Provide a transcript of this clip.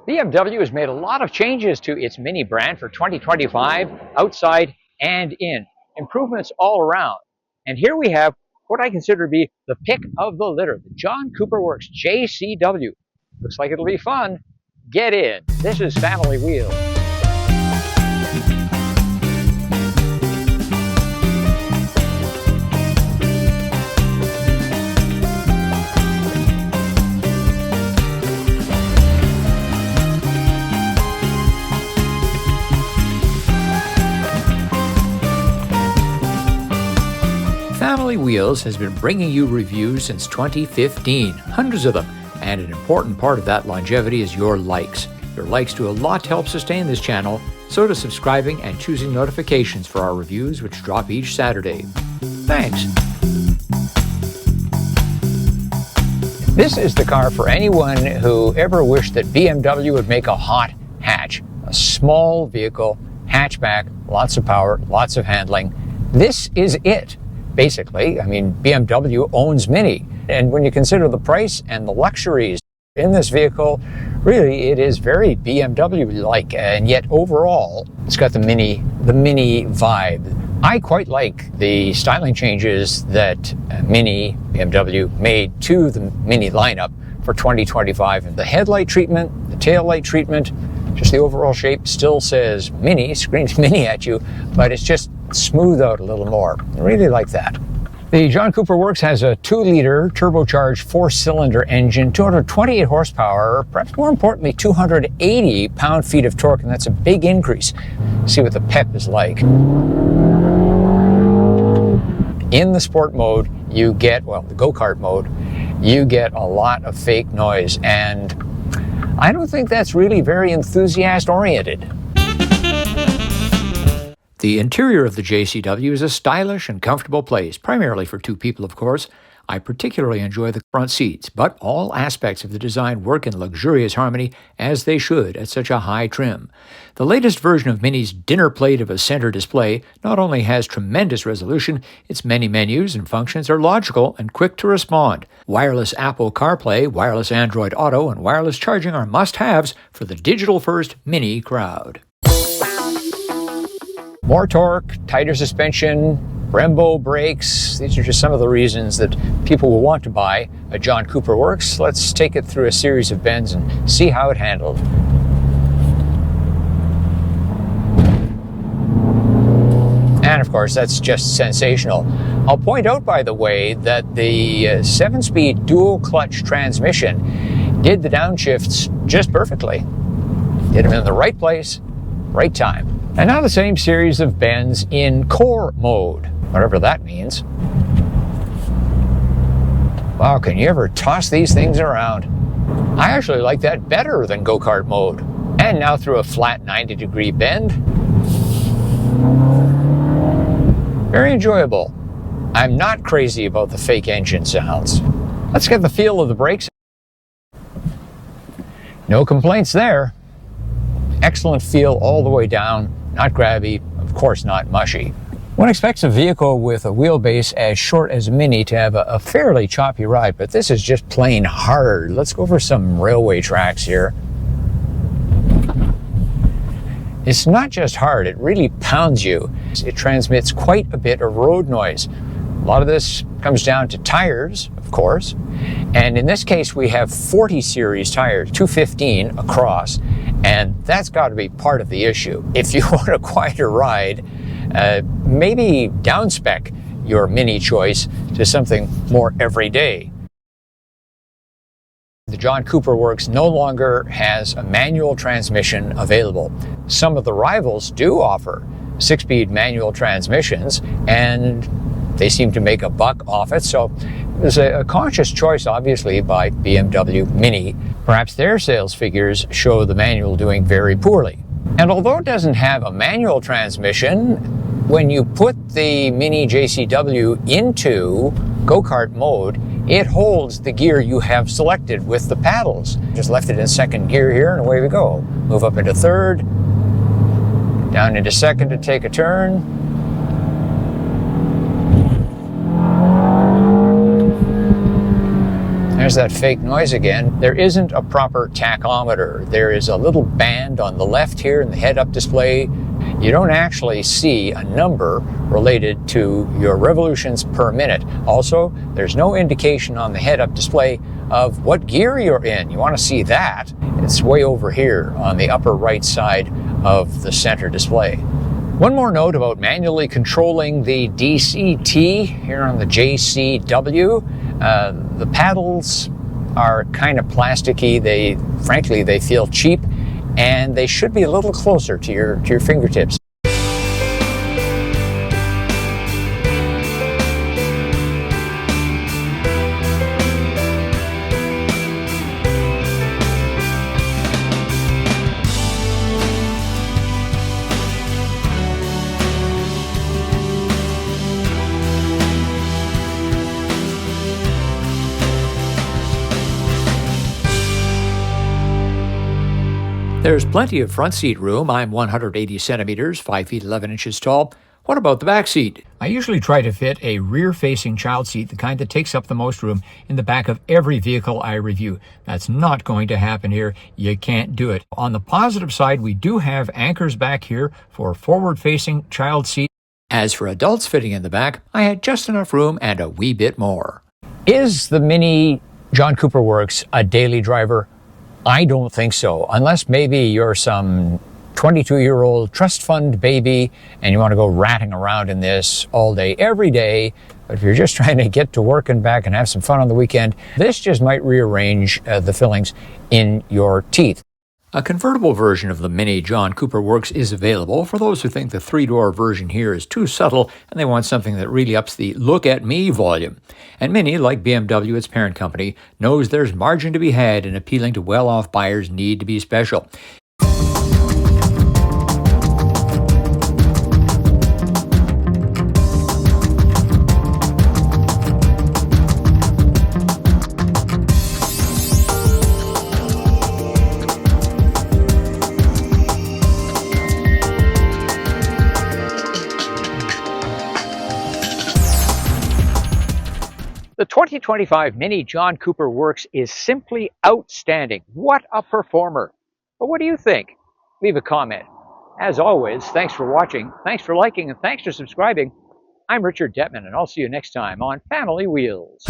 BMW has made a lot of changes to its Mini brand for 2025, outside and in. Improvements all around. And here we have what I consider to be the pick of the litter, the John Cooper Works JCW. Looks like it'll be fun. Get in. This is Family Wheels. Family Wheels has been bringing you reviews since 2015, hundreds of them, and an important part of that longevity is your likes. Your likes do a lot to help sustain this channel, so does subscribing and choosing notifications for our reviews, which drop each Saturday. Thanks. This is the car for anyone who ever wished that BMW would make a hot hatch, a small vehicle, hatchback, lots of power, lots of handling. This is it. Basically, I mean, BMW owns Mini. And when you consider the price and the luxuries in this vehicle, really it is very BMW-like. And yet overall, it's got the Mini vibe. I quite like the styling changes that BMW made to the Mini lineup for 2025. The headlight treatment, the tail light treatment, just the overall shape still says Mini, screams Mini at you, but it's just smooth out a little more. I really like that. The John Cooper Works has a 2-liter turbocharged 4-cylinder engine, 228 horsepower, perhaps more importantly, 280 pound-feet of torque, and that's a big increase. See what the pep is like. In the sport mode, you get, well, the go-kart mode, you get a lot of fake noise, and I don't think that's really very enthusiast-oriented. The interior of the JCW is a stylish and comfortable place, primarily for 2 people, of course. I particularly enjoy the front seats, but all aspects of the design work in luxurious harmony, as they should at such a high trim. The latest version of Mini's dinner plate of a center display not only has tremendous resolution, its many menus and functions are logical and quick to respond. Wireless Apple CarPlay, wireless Android Auto, and wireless charging are must-haves for the digital-first Mini crowd. More torque, tighter suspension, Brembo brakes. These are just some of the reasons that people will want to buy a John Cooper Works. Let's take it through a series of bends and see how it handled. And of course, that's just sensational. I'll point out, by the way, that the 7-speed dual clutch transmission did the downshifts just perfectly. Did them in the right place, right time. And now the same series of bends in core mode, whatever that means. Wow, can you ever toss these things around? I actually like that better than go-kart mode. And now through a flat 90-degree bend. Very enjoyable. I'm not crazy about the fake engine sounds. Let's get the feel of the brakes. No complaints there. Excellent feel all the way down. Not grabby, of course not mushy. One expects a vehicle with a wheelbase as short as Mini to have a fairly choppy ride, but this is just plain hard. Let's go over some railway tracks here. It's not just hard, it really pounds you. It transmits quite a bit of road noise. A lot of this comes down to tires, of course, and in this case we have 40 series tires, 215 across, and that's got to be part of the issue. If you want a quieter ride, maybe downspec your Mini choice to something more everyday. The John Cooper Works no longer has a manual transmission available. Some of the rivals do offer 6-speed manual transmissions, and they seem to make a buck off it, so there's a conscious choice, obviously, by BMW Mini. Perhaps their sales figures show the manual doing very poorly. And although it doesn't have a manual transmission, when you put the Mini JCW into go-kart mode, it holds the gear you have selected with the paddles. Just left it in 2nd gear here, and away we go. Move up into 3rd, down into 2nd to take a turn. There's that fake noise again. There isn't a proper tachometer. There is a little band on the left here in the head-up display. You don't actually see a number related to your revolutions per minute. Also, there's no indication on the head-up display of what gear you're in. You want to see that? It's way over here on the upper right side of the center display. One more note about manually controlling the DCT here on the JCW. The paddles are kind of plasticky. Frankly, they feel cheap, and they should be a little closer to your fingertips. There's plenty of front seat room. I'm 180 centimeters, 5 feet 11 inches tall. What about the back seat? I usually try to fit a rear-facing child seat, the kind that takes up the most room, in the back of every vehicle I review. That's not going to happen here. You can't do it. On the positive side, we do have anchors back here for forward-facing child seat. As for adults fitting in the back, I had just enough room and a wee bit more. Is the Mini John Cooper Works a daily driver? I don't think so, unless maybe you're some 22-year-old trust fund baby and you want to go ratting around in this all day, every day. But if you're just trying to get to work and back and have some fun on the weekend, this just might rearrange the fillings in your teeth. A convertible version of the Mini John Cooper Works is available for those who think the 3-door version here is too subtle and they want something that really ups the look at me volume. And Mini, like BMW, its parent company, knows there's margin to be had in appealing to well-off buyers' need to be special. The 2025 Mini John Cooper Works is simply outstanding. What a performer. But what do you think? Leave a comment. As always, thanks for watching, thanks for liking, and thanks for subscribing. I'm Richard Detman, and I'll see you next time on Family Wheels.